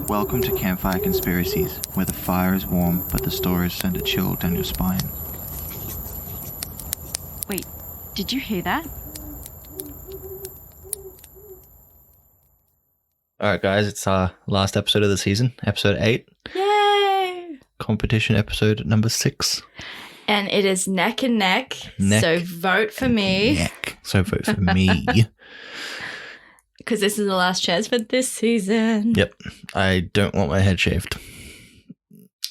Welcome to Campfire Conspiracies, where the fire is warm but the stories send a chill down your spine. Wait, did you hear that? Alright guys, it's our last episode of the season, episode 8. Yay! Competition episode number 6. And it is neck and neck, so vote for me. Neck. So vote for me. Because this is the last chance for this season. Yep. I don't want my head shaved.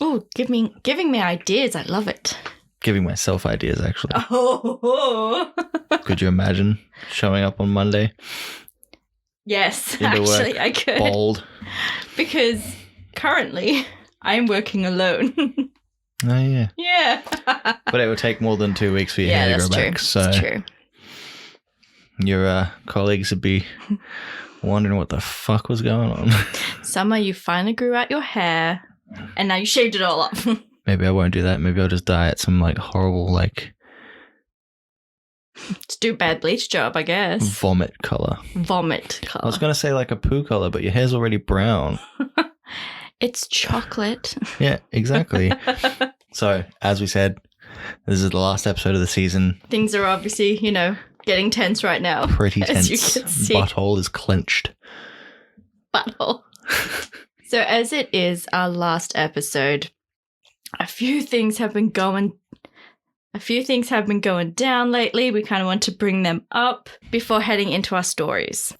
Oh, giving me ideas. I love it. Giving myself ideas, actually. Oh. Could you imagine showing up on Monday? Yes, Into actually, work, I could. Bald. Because currently, I'm working alone. Oh, yeah. Yeah. But it would take more than 2 weeks for your hair to grow back. So that's true. Your colleagues would be wondering what the fuck was going on. Summer, you finally grew out your hair, and now you shaved it all off. Maybe I won't do that. Maybe I'll just dye it some horrible Just do a bad bleach job, I guess. vomit color. Vomit color. I was going to say a poo color, but your hair's already brown. It's chocolate. Yeah, exactly. So, as we said, this is the last episode of the season. Things are obviously, getting tense right now. Pretty as tense. you can see. Butthole is clenched. Butthole. So, as it is our last episode, a few things have been going down lately. We kind of want to bring them up before heading into our stories.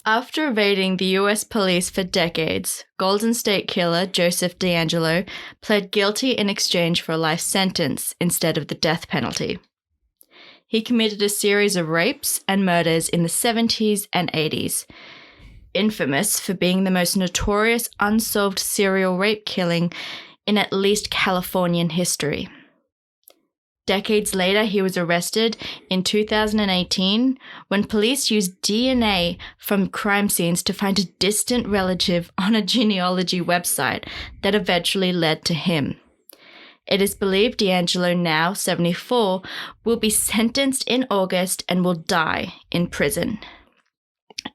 After evading the US police for decades, Golden State Killer Joseph DeAngelo pled guilty in exchange for a life sentence instead of the death penalty. He committed a series of rapes and murders in the 70s and 80s, infamous for being the most notorious unsolved serial rape killing in at least Californian history. Decades later, he was arrested in 2018 when police used DNA from crime scenes to find a distant relative on a genealogy website that eventually led to him. It is believed DeAngelo, now 74, will be sentenced in August and will die in prison.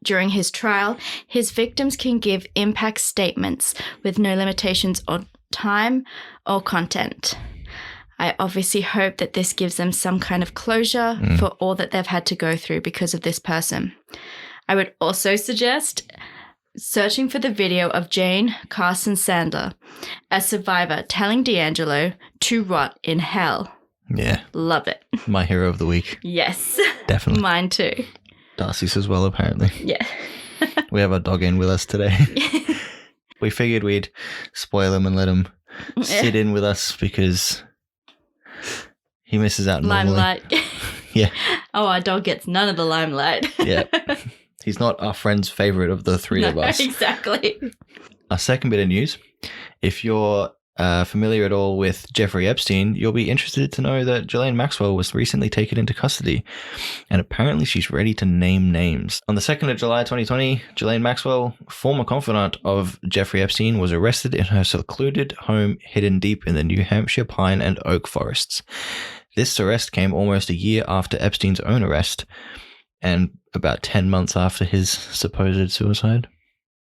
During his trial, his victims can give impact statements with no limitations on time or content. I obviously hope that this gives them some kind of closure for all that they've had to go through because of this person. I would also suggest searching for the video of Jane Carson Sandler, a survivor, telling DeAngelo to rot in hell. Yeah. Love it. My hero of the week. Yes. Definitely. Mine too. Darcy's as well, apparently. Yeah. We have our dog in with us today. We figured we'd spoil him and let him sit in with us because he misses out normally. Limelight. Yeah. Oh, our dog gets none of the limelight. Yeah. He's not our friend's favourite of the three of us. Exactly. Our second bit of news, if you're familiar at all with Jeffrey Epstein, you'll be interested to know that Ghislaine Maxwell was recently taken into custody, and apparently she's ready to name names. On the 2nd of July 2020, Ghislaine Maxwell, former confidant of Jeffrey Epstein, was arrested in her secluded home hidden deep in the New Hampshire pine and oak forests. This arrest came almost a year after Epstein's own arrest, and about 10 months after his supposed suicide.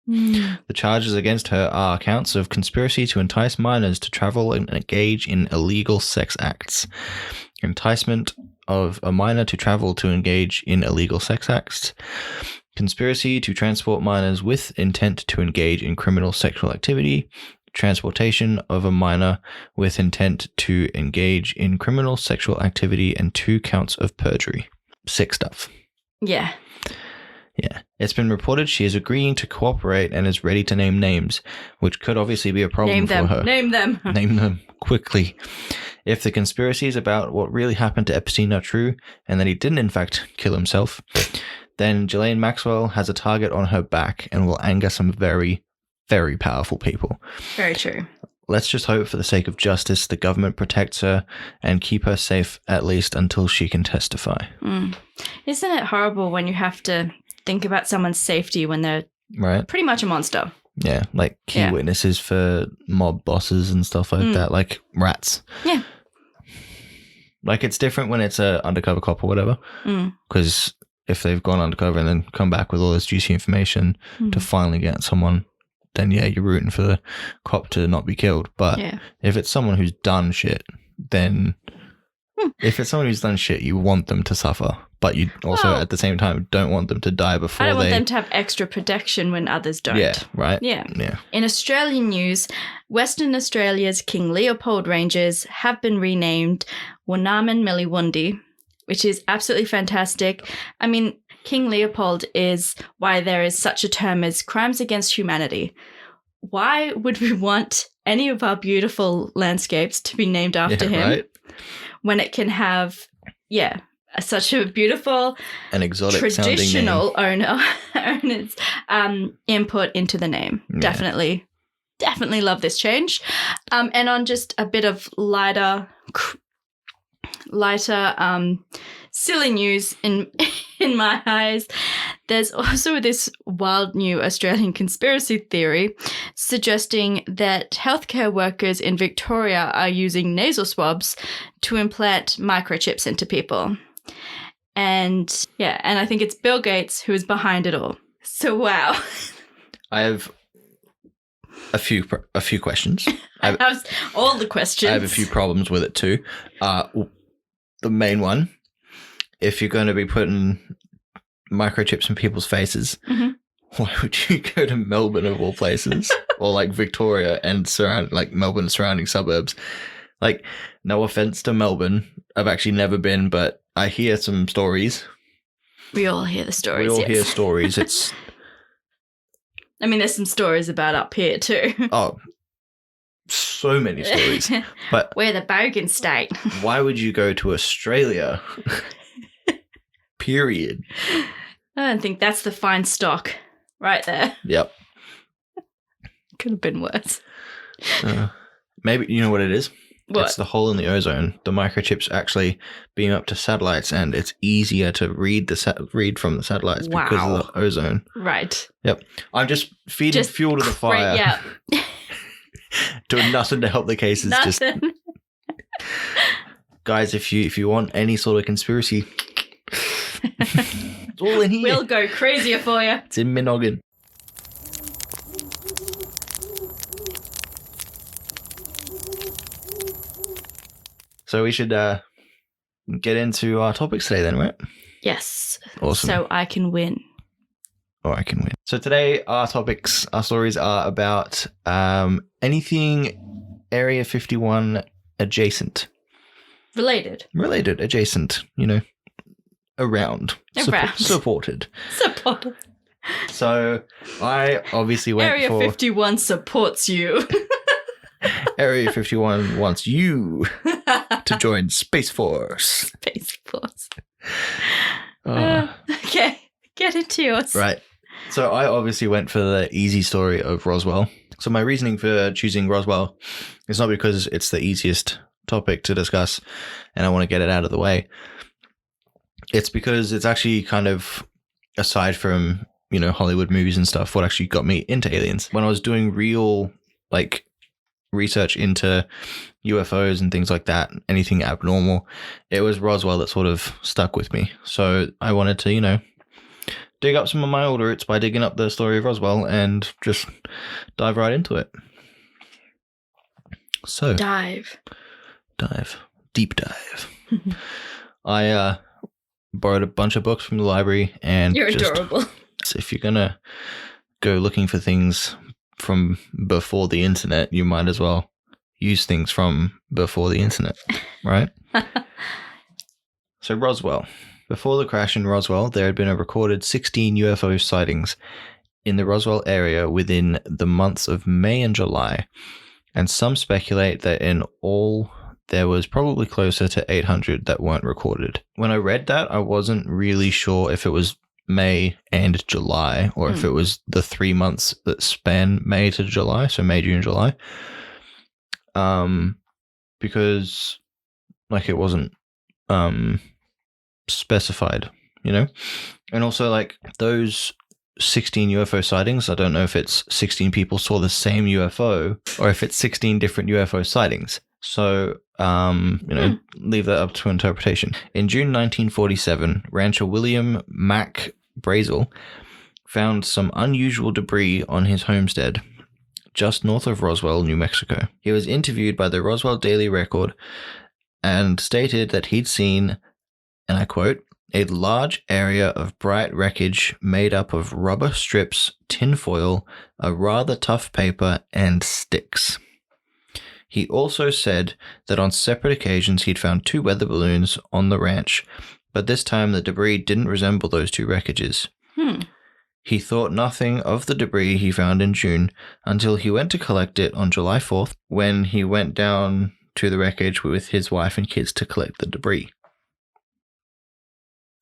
The charges against her are counts of conspiracy to entice minors to travel and engage in illegal sex acts, enticement of a minor to travel to engage in illegal sex acts, conspiracy to transport minors with intent to engage in criminal sexual activity, transportation of a minor with intent to engage in criminal sexual activity, and 2 counts of perjury. Sick stuff. Yeah. Yeah. It's been reported she is agreeing to cooperate and is ready to name names, which could obviously be a problem for her. Name them. Name them quickly. If the conspiracies about what really happened to Epstein are true, and that he didn't in fact kill himself, then Ghislaine Maxwell has a target on her back and will anger some very, very powerful people. Very true. Let's just hope for the sake of justice the government protects her and keep her safe at least until she can testify. Isn't it horrible when you have to think about someone's safety when they're pretty much a monster? Yeah, key witnesses for mob bosses and stuff like that, like rats. Yeah. Like, it's different when it's a undercover cop or whatever, Mm. because if they've gone undercover and then come back with all this juicy information to finally get someone, then yeah, you're rooting for the cop to not be killed. But Yeah. if it's someone who's done shit, then if it's someone who's done shit, you want them to suffer, but you also at the same time don't want them to die before I don't want them to have extra protection when others don't. Yeah, right? Yeah. Yeah. In Australian news, Western Australia's King Leopold Ranges have been renamed Wanaman Milliwundi, which is absolutely fantastic. I mean, King Leopold is why there is such a term as crimes against humanity. Why would we want any of our beautiful landscapes to be named after him? Right? When it can have, such a beautiful, An exotic traditional owner's input into the name. Yeah. Definitely love this change. And on just a bit of lighter, silly news in my eyes, there's also this wild new Australian conspiracy theory suggesting that healthcare workers in Victoria are using nasal swabs to implant microchips into people. And I think it's Bill Gates who is behind it all. So wow. I have a few questions. I have all the questions. I have a few problems with it too. The main one, if you're going to be putting microchips in people's faces, why would you go to Melbourne of all places, or like Victoria and Melbourne and surrounding suburbs? Like, no offense to Melbourne, I've actually never been, but I hear some stories. We all hear the stories. We all hear stories. It's. I mean, there's some stories about up here too. Oh, so many stories. But we're the bogan state. Why would you go to Australia? Period. I don't think that's the fine stock right there. Yep. Could have been worse. Maybe, you know what it is? What? It's the hole in the ozone. The microchips actually beam up to satellites, and it's easier to read from the satellites because of the ozone. Right. Yep. I'm just feeding fuel to the fire. Yeah. Doing nothing to help the cases. Nothing. Just guys, if you want any sort of conspiracy, it's all in here. We'll go crazier for you. It's in my noggin. So we should get into our topics today then, right? Yes. Awesome. So I can win. Or I can win. So today our stories are about anything Area 51 adjacent. Related, adjacent, around. Supported. So I obviously went Area 51 supports you. Area 51 wants you to join Space Force. Space Force. Okay, get into yours. Right. So I obviously went for the easy story of Roswell. So my reasoning for choosing Roswell is not because it's the easiest topic to discuss and I want to get it out of the way. It's because it's actually kind of, aside from, Hollywood movies and stuff, what actually got me into aliens. When I was doing real, research into UFOs and things like that, anything abnormal, it was Roswell that sort of stuck with me. So I wanted to, dig up some of my old roots by digging up the story of Roswell and just dive right into it. So deep dive. I borrowed a bunch of books from the library, and you're adorable. So if you're gonna go looking for things from before the internet, you might as well use things from before the internet, right? So Roswell. Before the crash in Roswell, there had been a recorded 16 UFO sightings in the Roswell area within the months of May and July, and some speculate that in all there was probably closer to 800 that weren't recorded. When I read that, I wasn't really sure if it was May and July, or if it was the 3 months that span May to July, so May, June, July. Because it wasn't specified, and also those 16 UFO sightings, I don't know if it's 16 people saw the same UFO or if it's 16 different UFO sightings. So, leave that up to interpretation. In June 1947, rancher William Mack Brazel found some unusual debris on his homestead, just north of Roswell, New Mexico. He was interviewed by the Roswell Daily Record and stated that he'd seen, and I quote, a large area of bright wreckage made up of rubber strips, tinfoil, a rather tough paper, and sticks. He also said that on separate occasions he'd found 2 weather balloons on the ranch, but this time the debris didn't resemble those 2 wreckages. He thought nothing of the debris he found in June until he went to collect it on July 4th, when he went down to the wreckage with his wife and kids to collect the debris.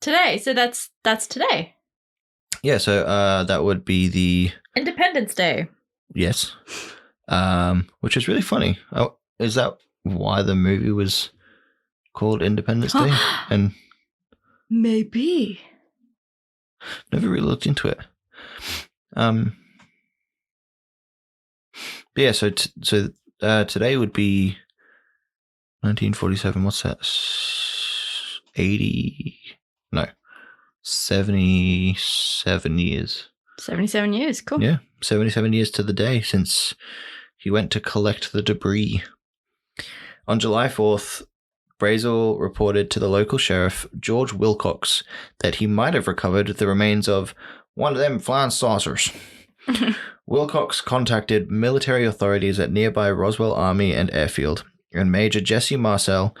Today. So that's today. Yeah, so that would be the... Independence Day. Yes. Which is really funny. Oh, is that why the movie was called Independence Day? And maybe. Never really looked into it. But yeah, so today would be 1947. What's that? 77 years. 77 years. Cool. Yeah, 77 years to the day since he went to collect the debris. On July 4th, Brazel reported to the local sheriff, George Wilcox, that he might have recovered the remains of one of them flying saucers. Wilcox contacted military authorities at nearby Roswell Army and Airfield, and Major Jesse Marcel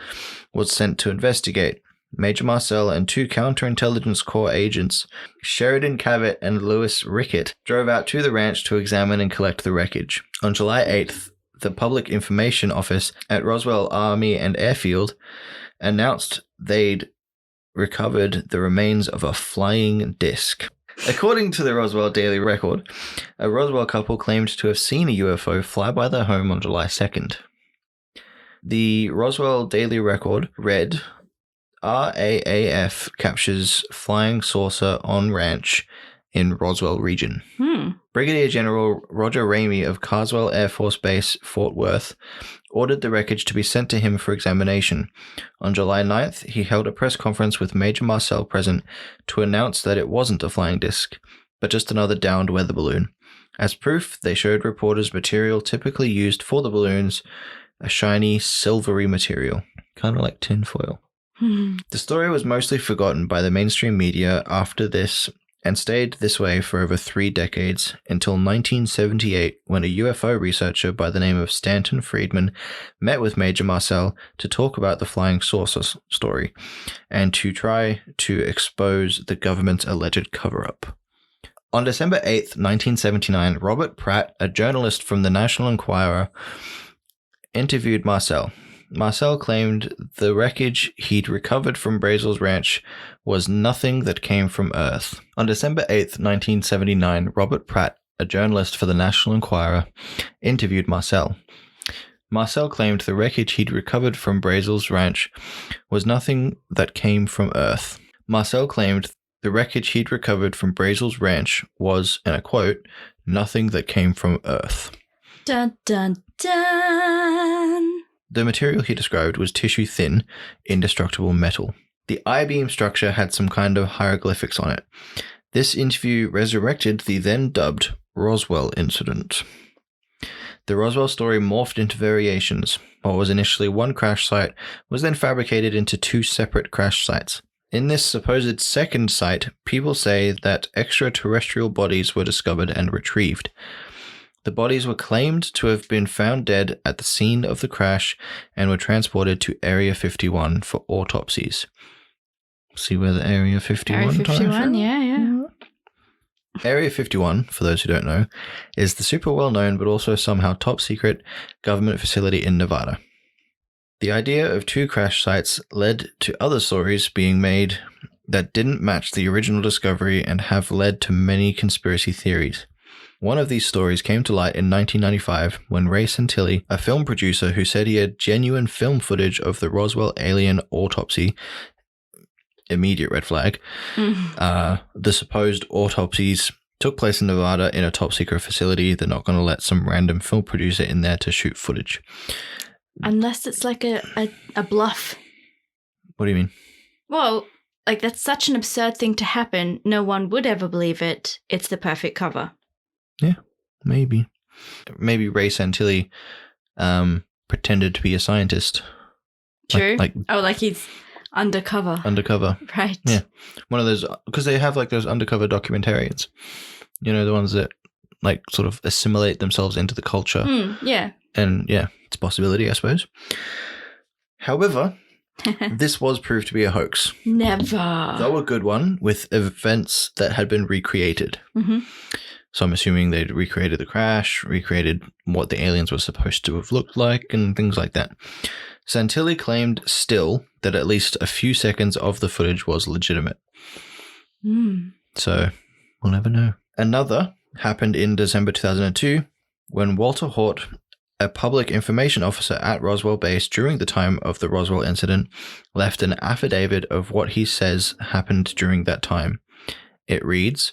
was sent to investigate. Major Marcel and 2 counterintelligence corps agents, Sheridan Cavett and Lewis Rickett, drove out to the ranch to examine and collect the wreckage. On July 8th, the Public Information Office at Roswell Army and Airfield announced they'd recovered the remains of a flying disc. According to the Roswell Daily Record, a Roswell couple claimed to have seen a UFO fly by their home on July 2nd. The Roswell Daily Record read, RAAF captures flying saucer on ranch in Roswell region. Brigadier General Roger Ramey of Carswell Air Force Base, Fort Worth, ordered the wreckage to be sent to him for examination. On July 9th, he held a press conference with Major Marcel present to announce that it wasn't a flying disc, but just another downed weather balloon. As proof, they showed reporters material typically used for the balloons, a shiny, silvery material, kind of like tinfoil. The story was mostly forgotten by the mainstream media after this and stayed this way for over 3 decades until 1978, when a UFO researcher by the name of Stanton Friedman met with Major Marcel to talk about the flying saucer story and to try to expose the government's alleged cover-up. On December 8th, 1979, Robert Pratt, a journalist from the National Enquirer, interviewed Marcel. Marcel claimed the wreckage he'd recovered from Brazel's ranch was nothing that came from Earth. On December 8th, 1979, Robert Pratt, a journalist for the National Enquirer, interviewed Marcel. Marcel claimed the wreckage he'd recovered from Brazel's ranch was nothing that came from Earth. Marcel claimed the wreckage he'd recovered from Brazel's ranch was, and I quote, nothing that came from Earth. Dun, dun, dun. The material he described was tissue-thin, indestructible metal. The I-beam structure had some kind of hieroglyphics on it. This interview resurrected the then-dubbed Roswell Incident. The Roswell story morphed into variations. What was initially one crash site was then fabricated into 2 separate crash sites. In this supposed second site, people say that extraterrestrial bodies were discovered and retrieved. The bodies were claimed to have been found dead at the scene of the crash and were transported to Area 51 for autopsies. See where the Area 51 Area 51, from? yeah. Area 51, for those who don't know, is the super well-known but also somehow top-secret government facility in Nevada. The idea of 2 crash sites led to other stories being made that didn't match the original discovery and have led to many conspiracy theories. One of these stories came to light in 1995 when Ray Santilli, a film producer who said he had genuine film footage of the Roswell alien autopsy, immediate red flag, the supposed autopsies took place in Nevada in a top secret facility. They're not going to let some random film producer in there to shoot footage. Unless it's like a bluff. What do you mean? Well, like that's such an absurd thing to happen. No one would ever believe it. It's the perfect cover. Yeah, maybe. Maybe Ray Santilli pretended to be a scientist. True. Like he's undercover. Undercover. Right. Yeah. One of those, because they have like those undercover documentarians. You know, the ones that like sort of assimilate themselves into the culture. Yeah. And yeah, it's a possibility, I suppose. However, this was proved to be a hoax. Never. Though a good one, with events that had been recreated. Mm-hmm. So I'm assuming they'd recreated the crash, recreated what the aliens were supposed to have looked like, and things like that. Santilli claimed still that at least a few seconds of the footage was legitimate. So we'll never know. Another happened in December 2002 when Walter Hort, a public information officer at Roswell Base during the time of the Roswell incident, left an affidavit of what he says happened during that time. It reads,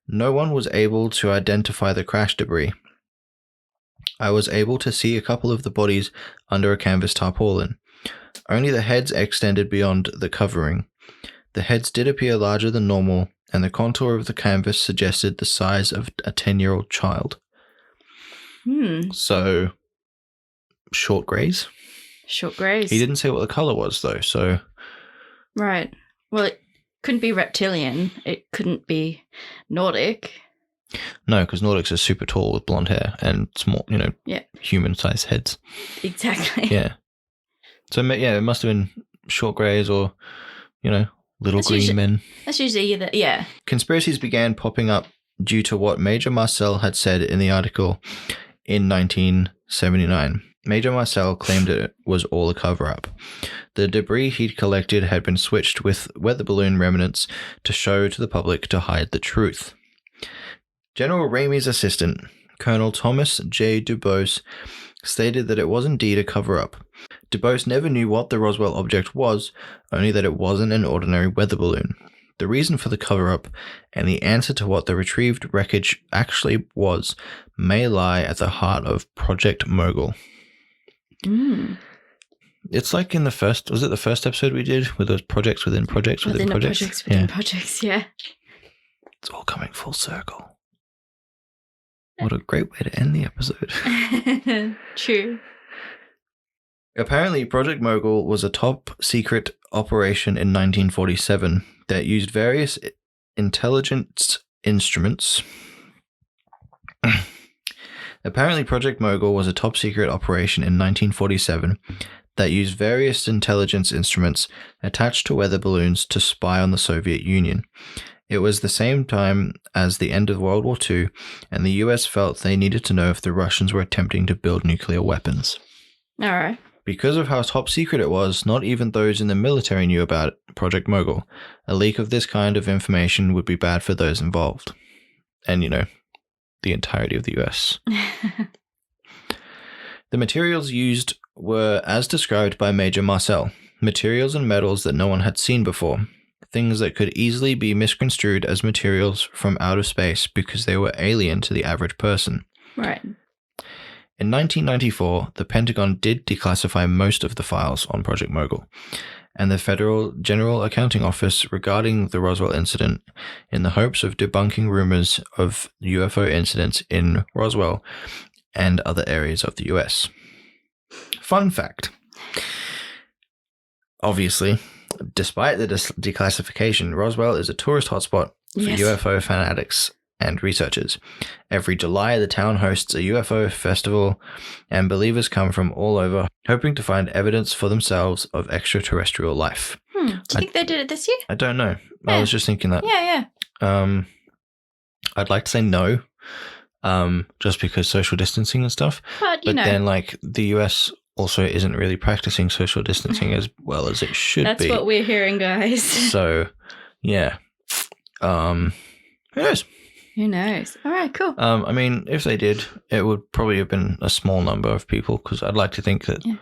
"No one was able to identify the crash debris. I was able to see a couple of the bodies under a canvas tarpaulin. Only the heads extended beyond the covering. The heads did appear larger than normal, and the contour of the canvas suggested the size of a 10-year-old child." So, short greys? Short greys. He didn't say what the color was, though, so... Right. Well, it couldn't be reptilian. It couldn't be Nordic. No, because Nordics are super tall with blonde hair and small, human-sized heads. Exactly. Yeah. So, yeah, it must have been short greys or, little green men. That's usually either, yeah. Conspiracies began popping up due to what Major Marcel had said in the article in 1979. Major Marcel claimed it was all a cover-up. The debris he'd collected had been switched with weather balloon remnants to show to the public to hide the truth. General Ramey's assistant, Colonel Thomas J. Dubose, stated that it was indeed a cover-up. Dubose never knew what the Roswell object was, only that it wasn't an ordinary weather balloon. The reason for the cover-up and the answer to what the retrieved wreckage actually was may lie at the heart of Project Mogul. It's like in the first episode we did with those projects within projects within projects? Projects within projects, yeah. It's all coming full circle. What a great way to end the episode. True. Apparently, Project Mogul was a top-secret operation in 1947 that used various intelligence instruments. Apparently, Project Mogul was a top-secret operation in 1947 that used various intelligence instruments attached to weather balloons to spy on the Soviet Union. It was the same time as the end of World War II, and the US felt they needed to know if the Russians were attempting to build nuclear weapons. All right. Because of how top secret it was, not even those in the military knew about Project Mogul. A leak of this kind of information would be bad for those involved. And, the entirety of the US. The materials used were as described by Major Marcel, materials and metals that no one had seen before. Things that could easily be misconstrued as materials from outer space because they were alien to the average person. Right. In 1994, the Pentagon did declassify most of the files on Project Mogul, and the Federal General Accounting Office regarding the Roswell incident in the hopes of debunking rumors of UFO incidents in Roswell and other areas of the US. Fun fact. Obviously, despite the declassification, Roswell is a tourist hotspot for UFO fanatics and researchers. Every July, the town hosts a UFO festival, and believers come from all over, hoping to find evidence for themselves of extraterrestrial life. Do you think they did it this year? I don't know. Yeah. I was just thinking that. Yeah. I'd like to say no, just because social distancing and stuff. But then, the US also isn't really practicing social distancing as well as it should be. That's what we're hearing, guys. So, yeah. Who knows? Who knows? All right, cool. I mean, if they did, it would probably have been a small number of people, because I'd like to think that... Yeah.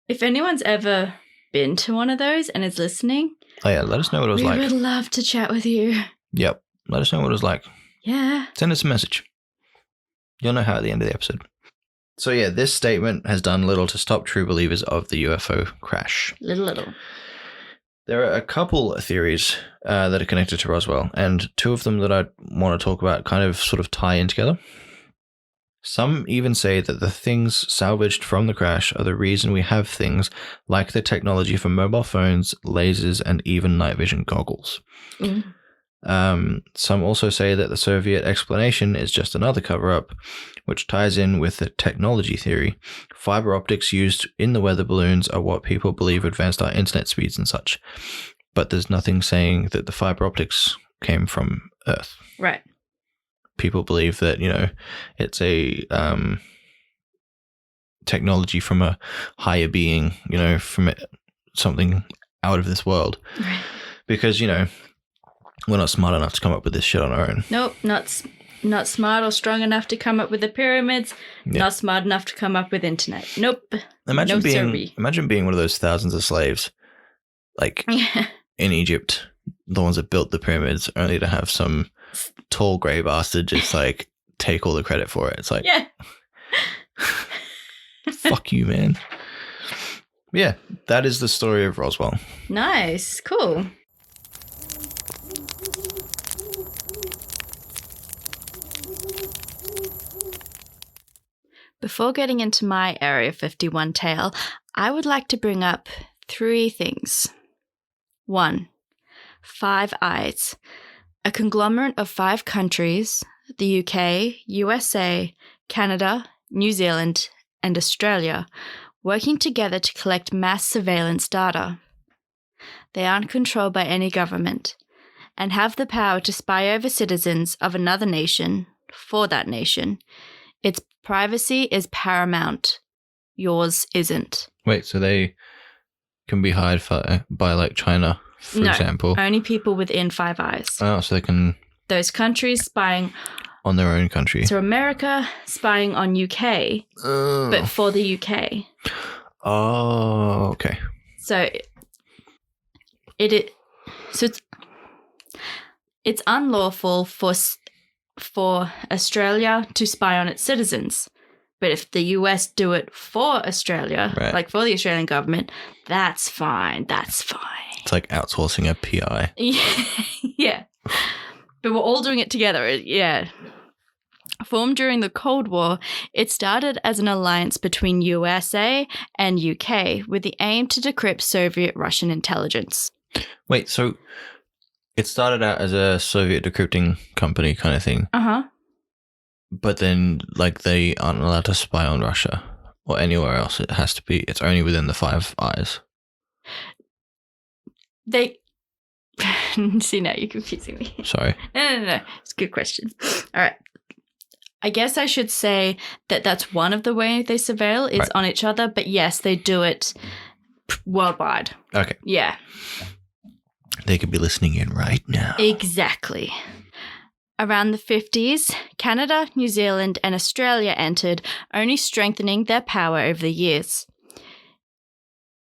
If anyone's ever been to one of those and is listening... Oh, yeah, let us know what it was like. We would love to chat with you. Yep. Let us know what it was like. Yeah. Send us a message. You'll know how at the end of the episode. So yeah, this statement has done little to stop true believers of the UFO crash. Little. There are a couple of theories that are connected to Roswell, and two of them that I want to talk about kind of sort of tie in together. Some even say that the things salvaged from the crash are the reason we have things like the technology for mobile phones, lasers, and even night vision goggles. Some also say that the Soviet explanation is just another cover-up, which ties in with the technology theory. Fiber optics used in the weather balloons are what people believe advanced our internet speeds and such. But there's nothing saying that the fiber optics came from Earth. Right. People believe that, it's a technology from a higher being, from something out of this world. Right. Because, we're not smart enough to come up with this shit on our own. Nope, not smart or strong enough to come up with the pyramids. Yeah. Not smart enough to come up with internet. Nope. Imagine being one of those thousands of slaves, like in Egypt, the ones that built the pyramids, only to have some tall grey bastard just like take all the credit for it. It's like, yeah. Fuck you, man. Yeah, that is the story of Roswell. Nice. Cool. Before getting into my Area 51 tale, I would like to bring up 3 things. 1. Five Eyes. A conglomerate of 5 countries, the UK, USA, Canada, New Zealand, and Australia, working together to collect mass surveillance data. They aren't controlled by any government and have the power to spy over citizens of another nation for that nation. Its privacy is paramount. Yours isn't. Wait, so they can be hired by like China, for example? Only people within Five Eyes. Oh, so they can... Those countries spying... on their own country. So America spying on UK, but for the UK. Oh, okay. So it's unlawful for Australia to spy on its citizens. But if the US do it for Australia, right, like for the Australian government, that's fine. That's fine. It's like outsourcing a PI. Yeah. But we're all doing it together. Yeah. Formed during the Cold War, it started as an alliance between USA and UK with the aim to decrypt Soviet-Russian intelligence. Wait, so it started out as a Soviet decrypting company kind of thing. Uh-huh. But then, like, they aren't allowed to spy on Russia or anywhere else. It's only within the Five Eyes. See, now you're confusing me. Sorry. No. It's a good question. All right. I guess I should say that that's one of the ways they surveil is on each other. But yes, they do it worldwide. Okay. Yeah. They could be listening in right now. Exactly. Around the 50s, Canada, New Zealand, and Australia entered, only strengthening their power over the years.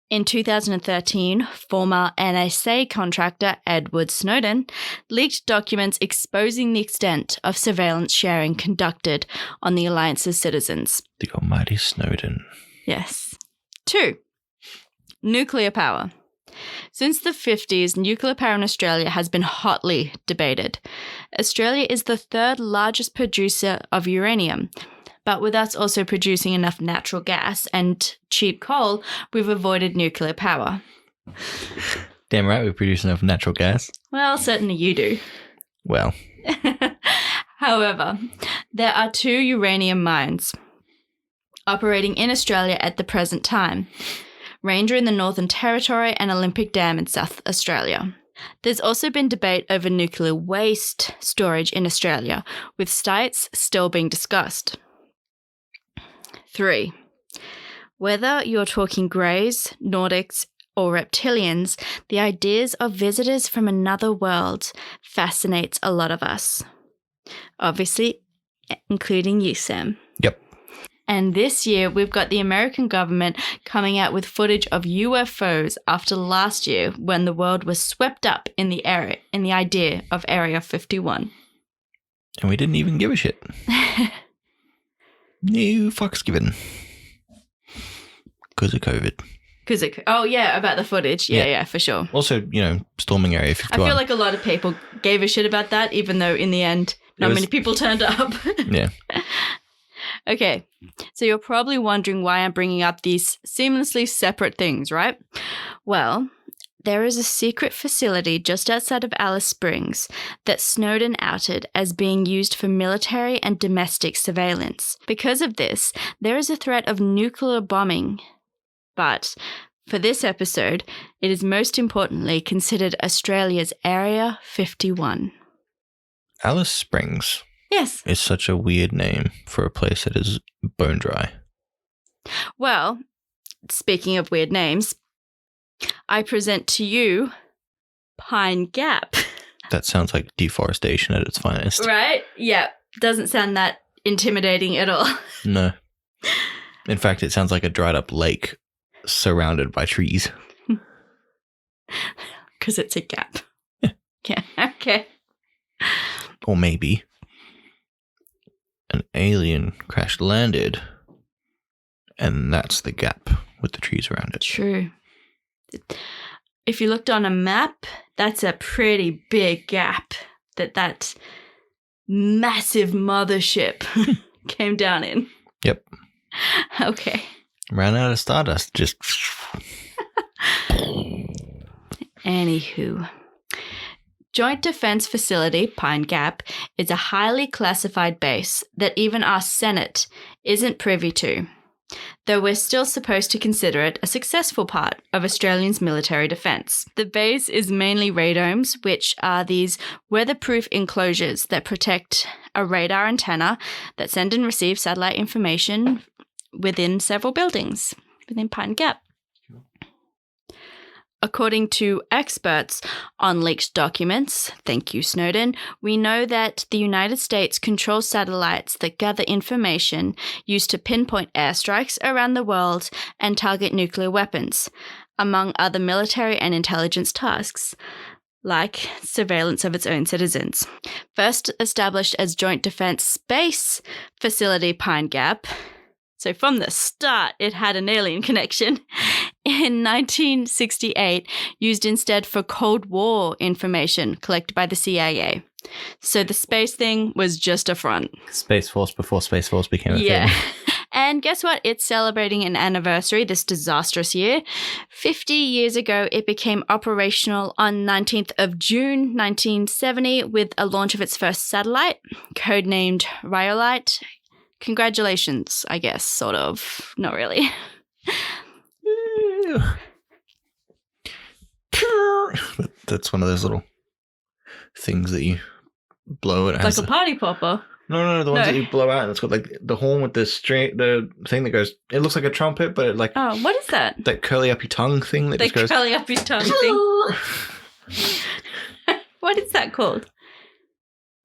In 2013, former NSA contractor Edward Snowden leaked documents exposing the extent of surveillance sharing conducted on the alliance's citizens. The almighty Snowden. Yes. 2. Nuclear power. Since the 50s, nuclear power in Australia has been hotly debated. Australia is the 3rd largest producer of uranium, but with us also producing enough natural gas and cheap coal, we've avoided nuclear power. Damn right we produce enough natural gas. Well, certainly you do. Well. However, there are 2 uranium mines operating in Australia at the present time. Ranger in the Northern Territory and Olympic Dam in South Australia. There's also been debate over nuclear waste storage in Australia, with sites still being discussed. 3. Whether you're talking Greys, Nordics, or reptilians, the ideas of visitors from another world fascinates a lot of us. Obviously, including you, Sam. Yep. And this year, we've got the American government coming out with footage of UFOs after last year when the world was swept up in the idea of Area 51. And we didn't even give a shit. No fucks given. Because of COVID. Oh, yeah, about the footage. Yeah, for sure. Also, storming Area 51. I feel like a lot of people gave a shit about that, even though in the end, not many people turned up. Yeah. Okay, so you're probably wondering why I'm bringing up these seamlessly separate things, right? Well, there is a secret facility just outside of Alice Springs that Snowden outed as being used for military and domestic surveillance. Because of this, there is a threat of nuclear bombing. But for this episode, it is most importantly considered Australia's Area 51. Alice Springs. Yes. Is such a weird name for a place that is bone dry. Well, speaking of weird names, I present to you Pine Gap. That sounds like deforestation at its finest. Right? Yeah. Doesn't sound that intimidating at all. No. In fact, it sounds like a dried up lake surrounded by trees. Because it's a gap. Yeah. Okay. Or maybe an alien crash landed, and that's the gap with the trees around it. True. If you looked on a map, that's a pretty big gap that massive mothership came down in. Yep. Okay. Ran out of stardust, just... Anywho. Joint Defense Facility, Pine Gap, is a highly classified base that even our Senate isn't privy to, though we're still supposed to consider it a successful part of Australia's military defence. The base is mainly radomes, which are these weatherproof enclosures that protect a radar antenna that send and receive satellite information within several buildings within Pine Gap. According to experts on leaked documents, thank you, Snowden, we know that the United States controls satellites that gather information used to pinpoint airstrikes around the world and target nuclear weapons, among other military and intelligence tasks, like surveillance of its own citizens. First established as Joint Defense Space Facility Pine Gap, so from the start it had an alien connection, in 1968, used instead for Cold War information collected by the CIA. So the space thing was just a front. Space Force before Space Force became a thing. And guess what? It's celebrating an anniversary this disastrous year. 50 years ago, it became operational on 19th of June 1970 with a launch of its first satellite, codenamed Rhyolite. Congratulations, I guess, sort of. Not really. That's one of those little things that you blow. It like a party popper. No, the ones that you blow out, and it's got like the horn with the string, the thing that goes. It looks like a trumpet, but it like. Oh, what is that? That curly up your tongue thing that just goes. The curly up your tongue thing. What is that called?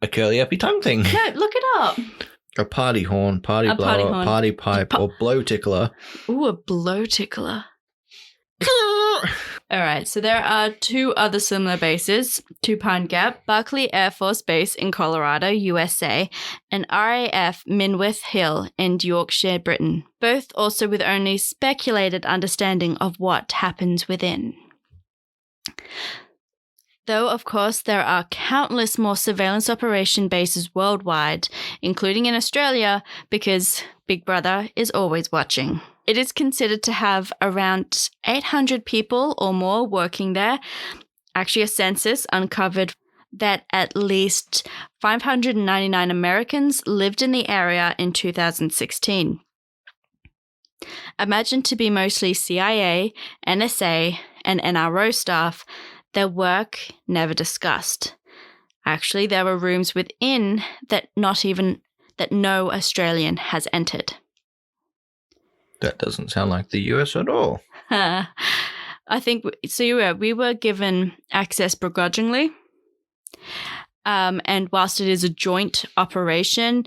A curly up your tongue thing. No, look it up. A party horn, party blower, party pipe, or blow tickler. Ooh, a blow tickler. All right, so there are two other similar bases to Pine Gap, Barkley Air Force Base in Colorado, USA, and RAF Minworth Hill in Yorkshire, Britain, both also with only speculated understanding of what happens within. Though, of course, there are countless more surveillance operation bases worldwide, including in Australia, because Big Brother is always watching. It is considered to have around 800 people or more working there. Actually, a census uncovered that at least 599 Americans lived in the area in 2016. Imagined to be mostly CIA, NSA, and NRO staff, their work never discussed. Actually, there were rooms within that no Australian has entered. That doesn't sound like the US at all. I think so. We were given access begrudgingly, and whilst it is a joint operation,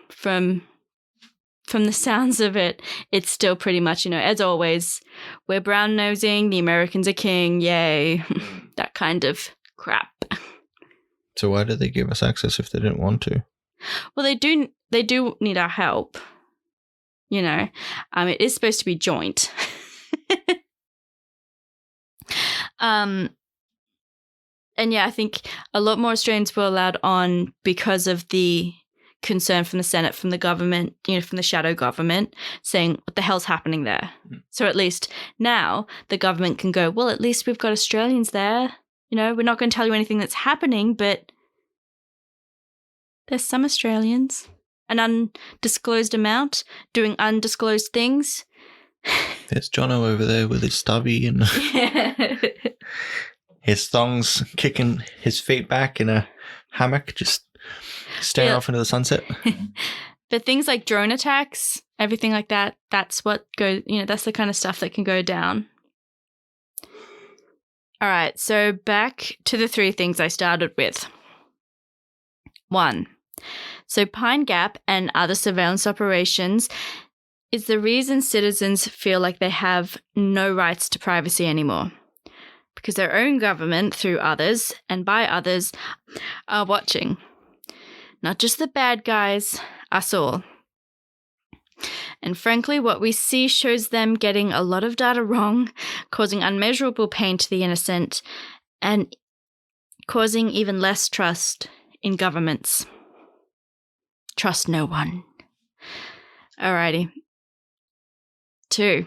from the sounds of it, it's still pretty much, as always, we're brown nosing, the Americans are king, yay, that kind of crap. So why did they give us access if they didn't want to? Well, they do need our help. You know, it is supposed to be joint. And yeah, I think a lot more Australians were allowed on because of the concern from the Senate, from the government, from the shadow government, saying, what the hell's happening there? So at least now the government can go, well, at least we've got Australians there. We're not going to tell you anything that's happening, but there's some Australians, an undisclosed amount, doing undisclosed things. There's Jono over there with his stubby and his thongs kicking his feet back in a hammock, just staring off into the sunset. But things like drone attacks, everything like that, that's what goes, that's the kind of stuff that can go down. All right, so back to the 3 things I started with. 1. So Pine Gap and other surveillance operations is the reason citizens feel like they have no rights to privacy anymore. Because their own government, through others and by others, are watching. Not just the bad guys, us all. And frankly, what we see shows them getting a lot of data wrong, causing unmeasurable pain to the innocent, and causing even less trust in governments. Trust no one. Alrighty. 2.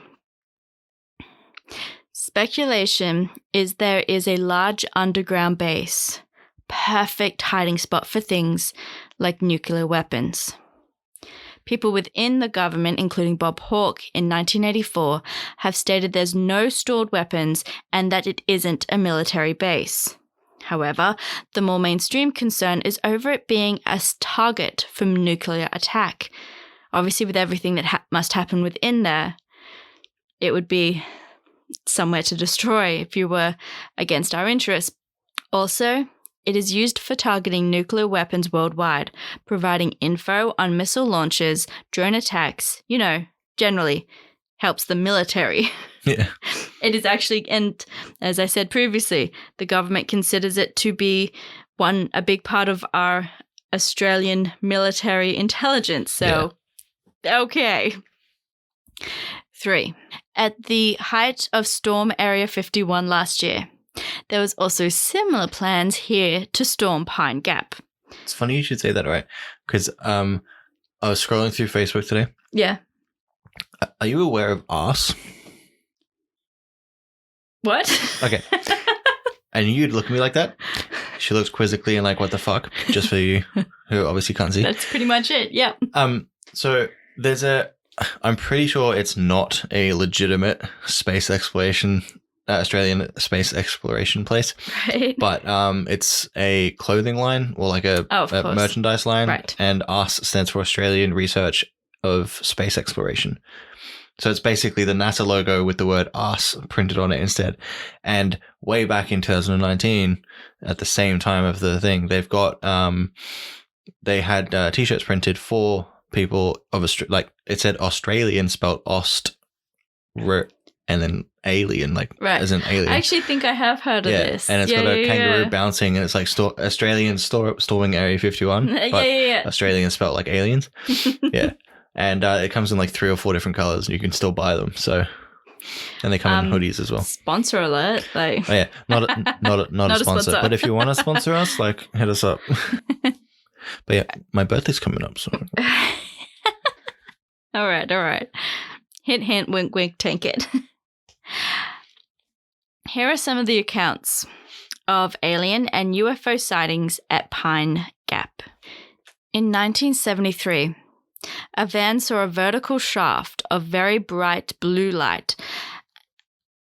Speculation is there is a large underground base, perfect hiding spot for things like nuclear weapons. People within the government, including Bob Hawke in 1984, have stated there's no stored weapons and that it isn't a military base. However, the more mainstream concern is over it being a target for nuclear attack. Obviously, with everything that must happen within there, it would be somewhere to destroy if you were against our interests. Also, it is used for targeting nuclear weapons worldwide, providing info on missile launches, drone attacks, generally helps the military. Yeah. It is actually, and as I said previously, the government considers it to be a big part of our Australian military intelligence. So, Okay. 3. At the height of Storm Area 51 last year, there was also similar plans here to storm Pine Gap. It's funny you should say that, right? Because I was scrolling through Facebook today. Yeah. Are you aware of arse? What? Okay. And you'd look at me like that. She looks quizzically and like, what the fuck? Just for you, who obviously can't see. That's pretty much it, yeah. So I'm pretty sure it's not a legitimate space exploration, Australian space exploration place. Right. But it's a clothing line or like a merchandise line. Right. And ARS stands for Australian Research of Space Exploration. So it's basically the NASA logo with the word ARS printed on it instead. And way back in 2019, at the same time of the thing, they've got they had t-shirts printed for people of like it said Australian spelled Ost, and then alien, like as an alien. I actually think I have heard of this. And it's got a kangaroo bouncing, and it's like Australian storming Area 51, but Australian spelled like aliens. Yeah. And it comes in like 3 or 4 different colors, and you can still buy them. So, and they come in hoodies as well. Sponsor alert! Like, oh yeah, not a sponsor. But if you want to sponsor us, like, hit us up. But yeah, my birthday's coming up, so. All right. Hint, hint, wink, wink, take it. Here are some of the accounts of alien and UFO sightings at Pine Gap. In 1973, a van saw a vertical shaft of very bright blue light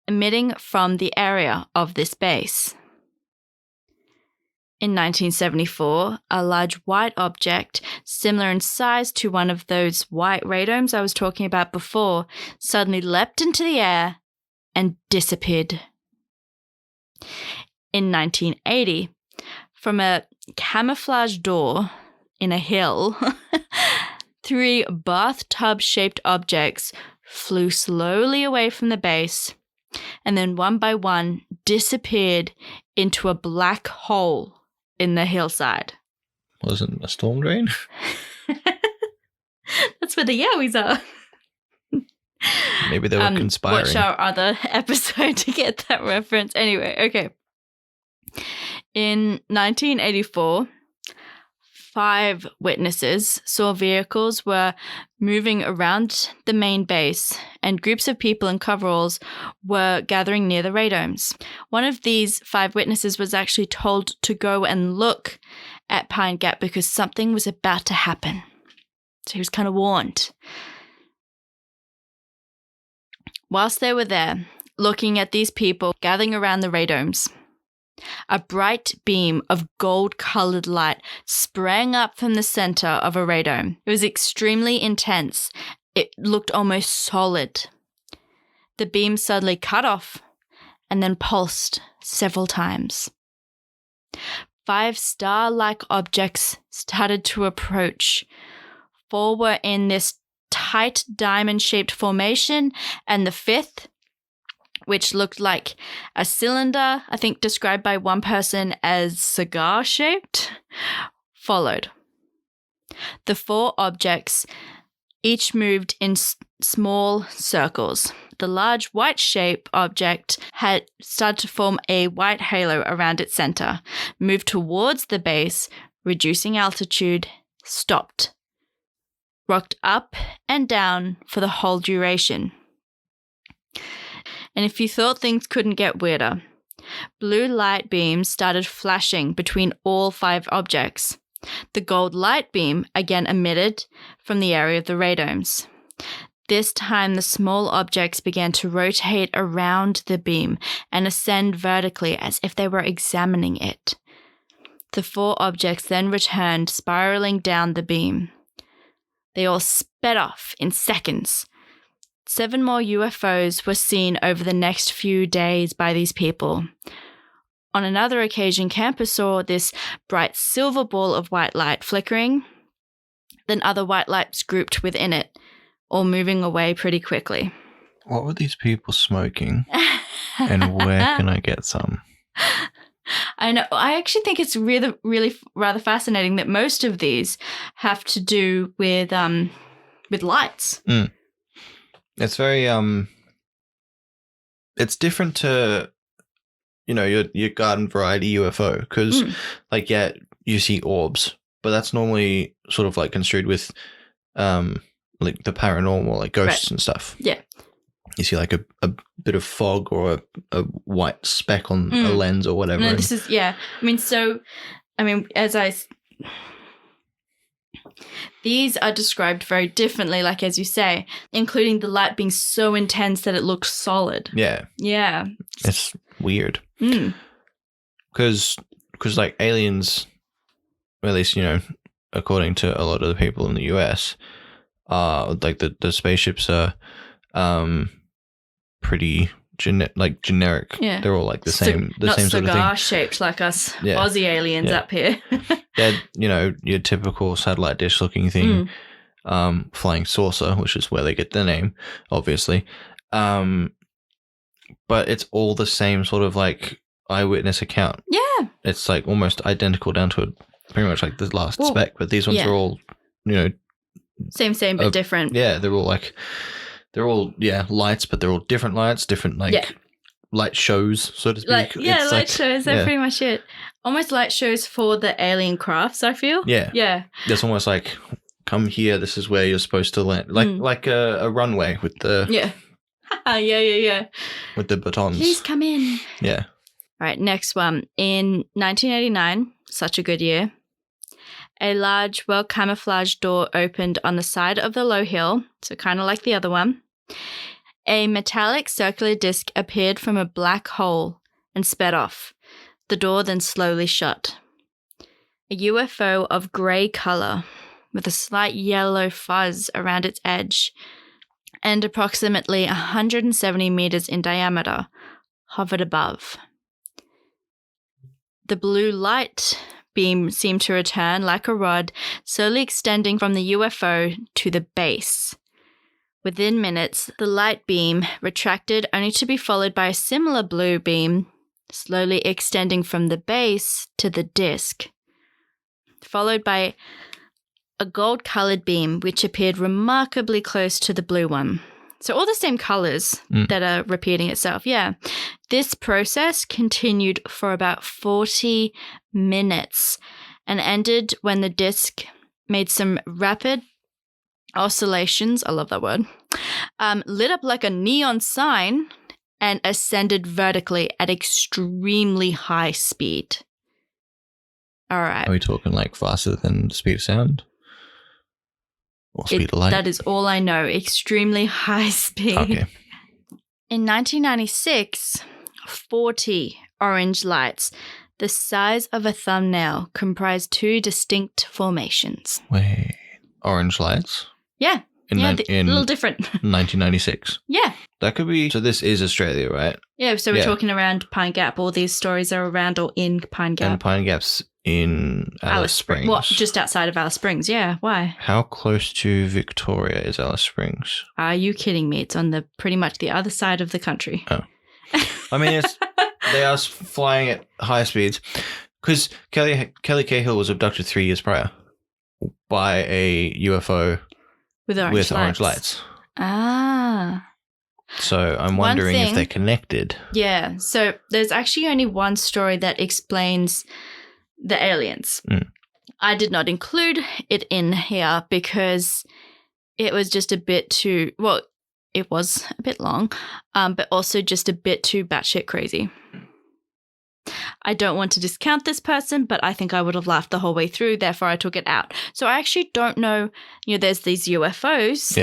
emitting from the area of this base. In 1974, a large white object, similar in size to one of those white radomes I was talking about before, suddenly leapt into the air and disappeared. In 1980, from a camouflage door in a hill, 3 bathtub-shaped objects flew slowly away from the base and then one by one disappeared into a black hole in the hillside. wasn't a storm drain. That's where the Yowies are. Maybe they were conspiring. Watch our other episode to get that reference. Anyway, okay. In 1984, 5 witnesses saw vehicles were moving around the main base and groups of people in coveralls were gathering near the radomes. One of these 5 witnesses was actually told to go and look at Pine Gap because something was about to happen. So he was kind of warned. Whilst they were there, looking at these people gathering around the radomes, a bright beam of gold-colored light sprang up from the center of a radome. It was extremely intense. It looked almost solid. The beam suddenly cut off and then pulsed several times. 5 star-like objects started to approach. 4 were in this tight diamond-shaped formation, and the 5th, which looked like a cylinder, I think described by one person as cigar-shaped, followed. The 4 objects each moved in small circles. The large white-shaped object had started to form a white halo around its center, moved towards the base, reducing altitude, stopped, rocked up and down for the whole duration. And if you thought things couldn't get weirder, blue light beams started flashing between all 5 objects. The gold light beam again emitted from the area of the radomes. This time, the small objects began to rotate around the beam and ascend vertically as if they were examining it. The 4 objects then returned, spiraling down the beam. They all sped off in seconds. 7 more UFOs were seen over the next few days by these people. On another occasion, campers saw this bright silver ball of white light flickering, then other white lights grouped within it, all moving away pretty quickly. What were these people smoking? And where can I get some? I know. I actually think it's really rather fascinating that most of these have to do with lights. Mm. It's very it's different to, you know, your garden variety UFO because like, yeah, you see orbs, but that's normally sort of like construed with like the paranormal, like ghosts and stuff. Yeah. You see like a bit of fog or a white speck on a lens or whatever. No, this is, yeah. These are described very differently, like as you say, including the light being so intense that it looks solid. Yeah. Yeah. It's weird. Because like aliens, at least, you know, according to a lot of the people in the US, like the spaceships are pretty generic. Yeah. They're all like the same sort of thing. Not cigar shaped like us Aussie aliens up here. They're, you know, your typical satellite dish looking thing, flying saucer, which is where they get their name, obviously. But it's all the same sort of like eyewitness account. Yeah. It's like almost identical down to pretty much like the last spec, but these ones are all, you know, same but different. Yeah, they're all lights, but they're all different lights, different light shows, so to speak. Light shows, they're pretty much it. Almost light shows for the alien crafts, I feel. Yeah. Yeah. It's almost like, come here, this is where you're supposed to land. Like a runway with the... Yeah. Yeah. With the batons. Please come in. Yeah. All right, next one. In 1989, such a good year, a large, well-camouflaged door opened on the side of the low hill, so kind of like the other one. A metallic circular disc appeared from a black hole and sped off. The door then slowly shut. A UFO of grey colour with a slight yellow fuzz around its edge and approximately 170 metres in diameter hovered above. The blue light beam seemed to return like a rod, slowly extending from the UFO to the base. Within minutes, the light beam retracted only to be followed by a similar blue beam, slowly extending from the base to the disc. followed by a gold-colored beam which appeared remarkably close to the blue one. So all the same colors that are repeating itself. Yeah. This process continued for about 40 minutes and ended when the disk made some rapid oscillations. I love that word. Lit up like a neon sign and ascended vertically at extremely high speed. All right. Are we talking like faster than the speed of sound? Or speed of light? That is all I know. Extremely high speed. Okay. In 1996, 40 orange lights the size of a thumbnail comprised two distinct formations. Wait. Orange lights? Yeah. In a little different. 1996. Yeah. That could be. So this is Australia, right? Yeah, so we're talking around Pine Gap. All these stories are around or in Pine Gap. And Pine Gap's in Alice Springs. Well, just outside of Alice Springs, yeah. Why? How close to Victoria is Alice Springs? Are you kidding me? It's on pretty much the other side of the country. Oh. I mean, they are flying at high speeds. Because Kelly Cahill was abducted 3 years prior by a UFO with orange lights. Ah. So I'm wondering if they're connected. Yeah. So there's actually only one story that explains the aliens. I did not include it in here because it was just a bit too, well, it was a bit long, but also just a bit too batshit crazy. I don't want to discount this person, but I think I would have laughed the whole way through. Therefore, I took it out. So I actually don't know, there's these UFOs,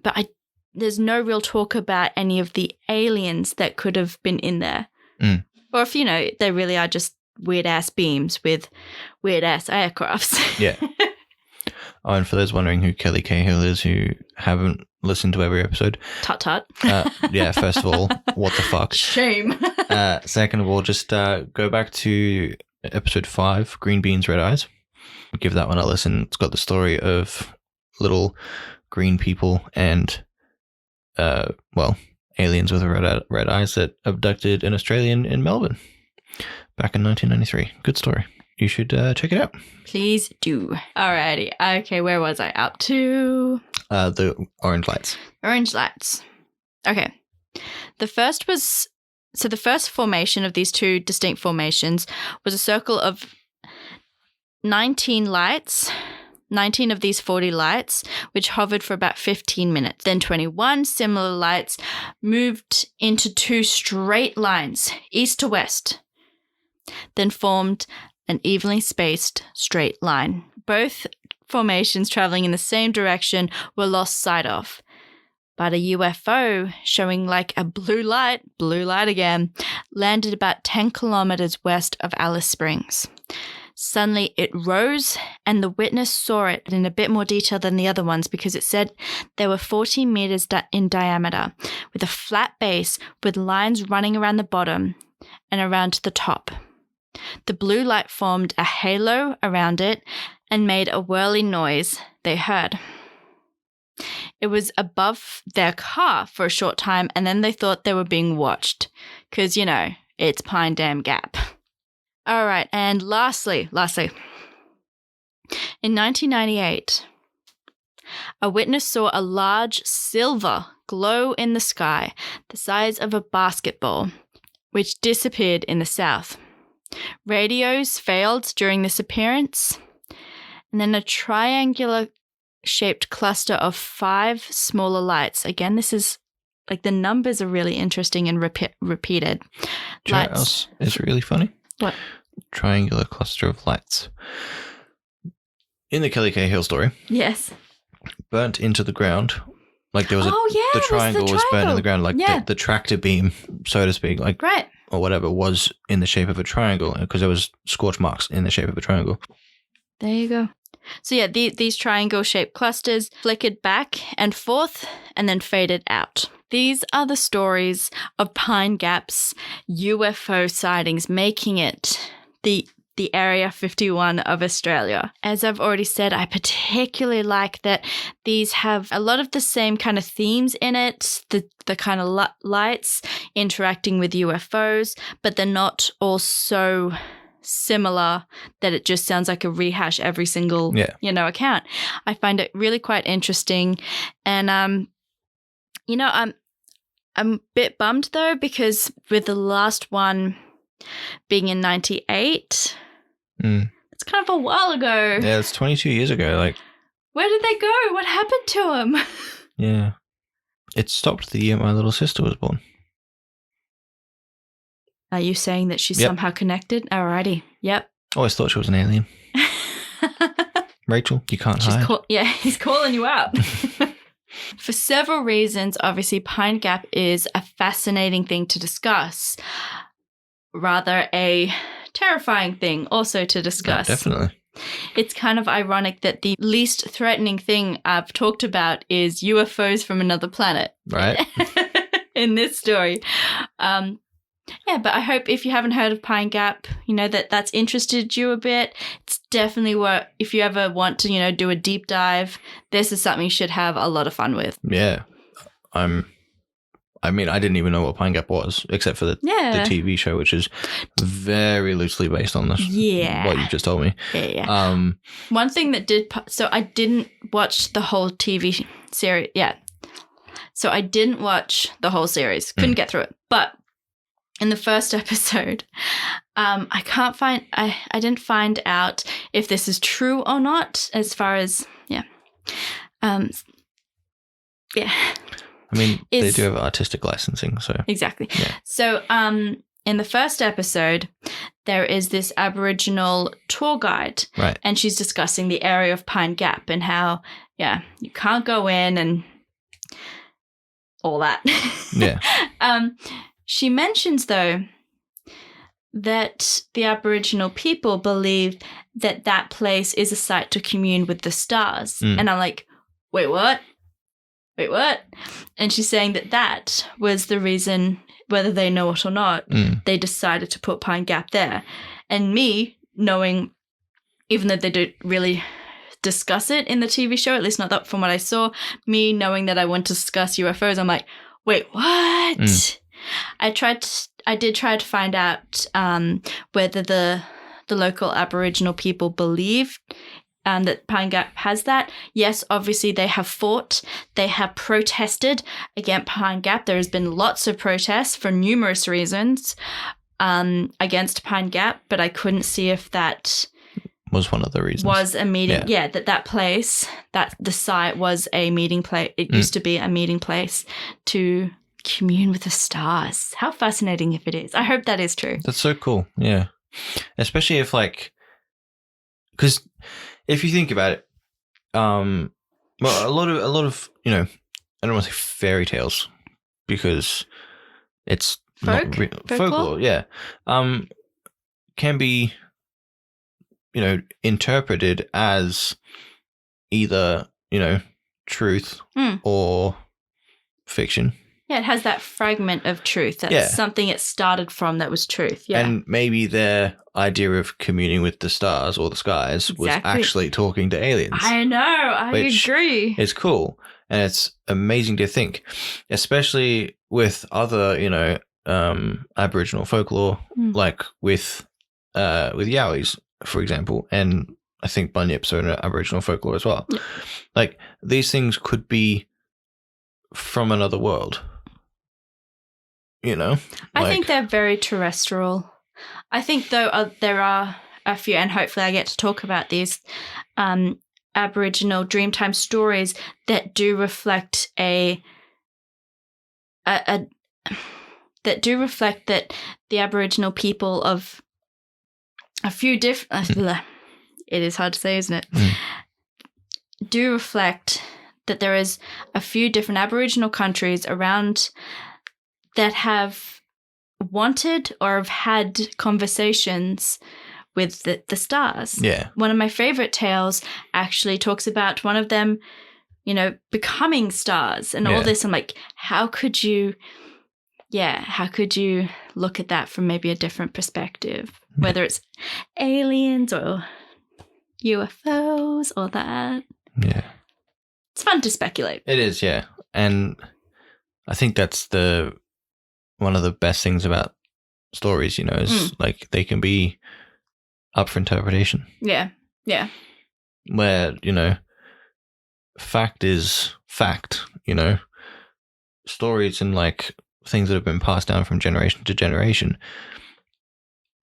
but there's no real talk about any of the aliens that could have been in there. Or if, they really are just weird-ass beams with weird-ass aircrafts. Yeah. Oh, and for those wondering who Kelly Cahill is who haven't listened to every episode. Tut-tut. Yeah, first of all, what the fuck? Shame. Second of all, just go back to episode 5, Green Beans, Red Eyes. Give that one a listen. It's got the story of little green people and, aliens with red eyes that abducted an Australian in Melbourne back in 1993. Good story. You should check it out. Please do. Alrighty. Okay, where was I up to? The orange lights. Orange lights. Okay. The first formation of these two distinct formations was a circle of 19 lights, 19 of these 40 lights, which hovered for about 15 minutes. Then 21 similar lights moved into two straight lines, east to west, then formed an evenly spaced straight line. Both formations traveling in the same direction were lost sight of. But a UFO showing like a blue light again, landed about 10 kilometers west of Alice Springs. Suddenly it rose and the witness saw it in a bit more detail than the other ones because it said they were 40 meters in diameter with a flat base with lines running around the bottom and around the top. The blue light formed a halo around it and made a whirling noise they heard. It was above their car for a short time, and then they thought they were being watched because, it's Pine Dam Gap. All right, and lastly, in 1998, a witness saw a large silver glow in the sky, the size of a basketball, which disappeared in the south. Radios failed during this appearance, and then a triangular-shaped cluster of 5 smaller lights. Again, this is, the numbers are really interesting and repeated. Do you know what else is really funny? What? Triangular cluster of lights. In the Kelly Cahill story. Yes. Burnt into the ground. There was the triangle was burnt in the ground, yeah. the tractor beam, so to speak, right. Or whatever, was in the shape of a triangle because there was scorch marks in the shape of a triangle. There you go. So yeah, these triangle-shaped clusters flickered back and forth and then faded out. These are the stories of Pine Gap's UFO sightings, making it the Area 51 of Australia. As I've already said, I particularly like that these have a lot of the same kind of themes in it, the kind of lights interacting with UFOs, but they're not all so similar that it just sounds like a rehash every single, account. I find it really quite interesting. And, I'm a bit bummed though, because with the last one being in 98, it's kind of a while ago. Yeah, it's 22 years ago. Like, where did they go? What happened to them? Yeah. It stopped the year my little sister was born. Are you saying that she's somehow connected? Alrighty. Yep. I always thought she was an alien. Rachel, you can't hide. He's calling you out. For several reasons, obviously, Pine Gap is a fascinating thing to discuss. Rather a terrifying thing also to discuss. Yeah, definitely. It's kind of ironic that the least threatening thing I've talked about is UFOs from another planet. Right. In this story. But I hope if you haven't heard of Pine Gap, that's interested you a bit. It's definitely what, if you ever want to, do a deep dive, this is something you should have a lot of fun with. Yeah. I didn't even know what Pine Gap was, except for the TV show, which is very loosely based on this. Yeah. What you just told me. Yeah. One thing that so I didn't watch the whole TV series. Yeah. So I didn't watch the whole series. Couldn't get through it. But in the first episode, I didn't find out if this is true or not, as far as, they do have artistic licensing, so. Exactly. Yeah. So, in the first episode, there is this Aboriginal tour guide. Right. And she's discussing the area of Pine Gap and how, you can't go in and all that. Yeah. She mentions, though, that the Aboriginal people believe that place is a site to commune with the stars. And I'm like, wait, what? And she's saying that was the reason, whether they know it or not, they decided to put Pine Gap there. And me knowing, even though they don't really discuss it in the TV show, at least not that from what I saw, me knowing that I want to discuss UFOs, I'm like, wait, what? I did try to find out whether the local Aboriginal people believe that Pine Gap has that. Yes, obviously they have fought. They have protested against Pine Gap. There has been lots of protests for numerous reasons against Pine Gap, but I couldn't see if that was one of the reasons. Was a meeting. Yeah, that place, that the site was a meeting place. It used to be a meeting place to commune with the stars. How fascinating if it is. I hope that is true. That's so cool. Yeah. Especially if because if you think about it, a lot of I don't want to say fairy tales because it's folklore. Yeah, can be interpreted as either truth or fiction. Yeah, it has that fragment of truth. That's something it started from that was truth. Yeah. And maybe their idea of communing with the stars or the skies was actually talking to aliens. I know. I agree. It's cool. And it's amazing to think, especially with other, Aboriginal folklore, like with Yowies, for example. And I think Bunyips are in Aboriginal folklore as well. Yeah. Like, these things could be from another world. I think they're very terrestrial. I think, though, there are a few, and hopefully I get to talk about these Aboriginal Dreamtime stories that do reflect that the Aboriginal people of a few different. It is hard to say, isn't it? Do reflect that there is a few different Aboriginal countries around that have wanted or have had conversations with the stars. Yeah. One of my favorite tales actually talks about one of them, becoming stars and all this. I'm like, how could you look at that from maybe a different perspective, whether it's aliens or UFOs or that. Yeah. It's fun to speculate. It is, yeah. And I think that's one of the best things about stories, is like they can be up for interpretation. Yeah. Yeah. Where, fact is fact, stories and like things that have been passed down from generation to generation.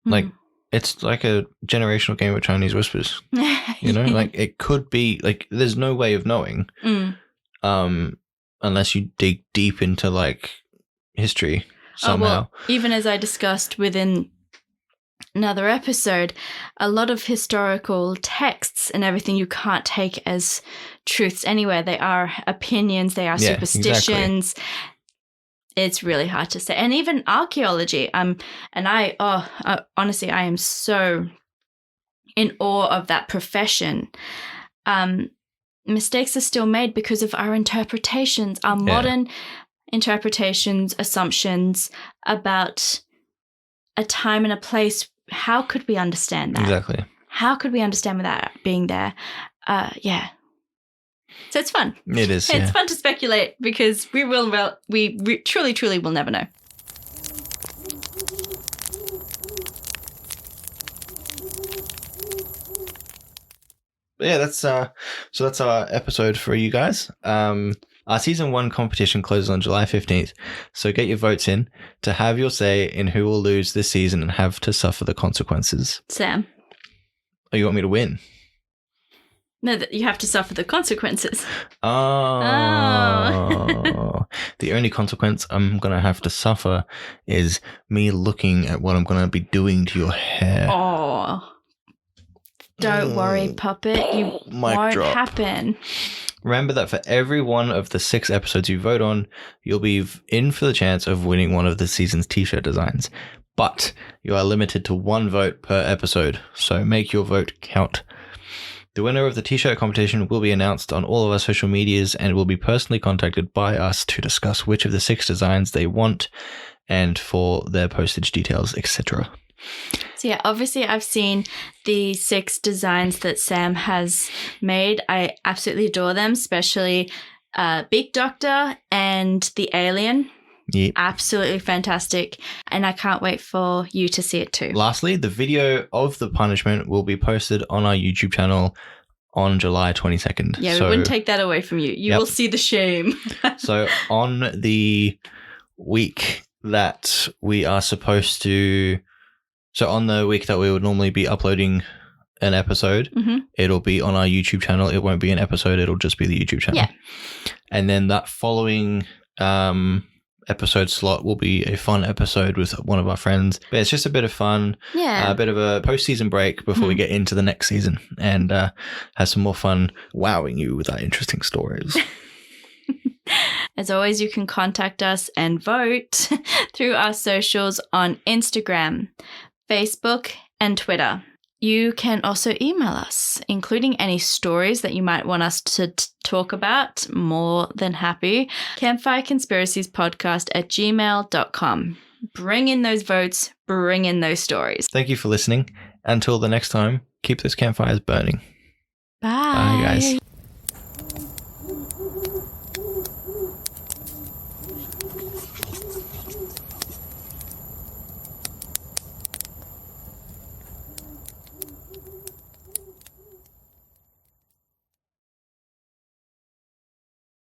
Like, it's like a generational game of Chinese whispers, like it could be like, there's no way of knowing, unless you dig deep into like history somehow. Even as I discussed within another episode, a lot of historical texts and everything you can't take as truths anywhere. They are opinions, they are superstitions. Exactly. It's really hard to say. And even archaeology. Honestly, I am so in awe of that profession. Mistakes are still made because of our interpretations, our modern interpretations, assumptions about a time and a place. How could we understand that? Exactly. How could we understand without being there? So it's fun. It is. It's fun to speculate because we truly will never know. But yeah, that's our episode for you guys. Our season 1 competition closes on July 15th, so get your votes in to have your say in who will lose this season and have to suffer the consequences. Sam. Oh, you want me to win? No, that you have to suffer the consequences. Oh. The only consequence I'm going to have to suffer is me looking at what I'm going to be doing to your hair. Oh. Don't worry, puppet. You won't happen. Remember that for every one of the 6 episodes you vote on, you'll be in for the chance of winning one of the season's t-shirt designs. But you are limited to 1 vote per episode, so make your vote count. The winner of the t-shirt competition will be announced on all of our social medias and will be personally contacted by us to discuss which of the 6 designs they want and for their postage details, etc. So yeah, obviously I've seen the 6 designs that Sam has made. I absolutely adore them, especially Big Doctor and the Alien. Yep. Absolutely fantastic. And I can't wait for you to see it too. Lastly, the video of the punishment will be posted on our YouTube channel on July 22nd. Yeah, we wouldn't take that away from you. You will see the shame. So on the week that we are supposed to... So on the week that we would normally be uploading an episode, it'll be on our YouTube channel. It won't be an episode. It'll just be the YouTube channel. Yeah. And then that following... episode slot will be a fun episode with one of our friends. But it's just a bit of fun, a bit of a post-season break before we get into the next season and have some more fun wowing you with our interesting stories. As always, you can contact us and vote through our socials on Instagram, Facebook, and Twitter. You can also email us, including any stories that you might want us to talk about. More than happy. campfireconspiraciespodcast@gmail.com. Bring in those votes. Bring in those stories. Thank you for listening. Until the next time, keep those campfires burning. Bye. Bye, guys.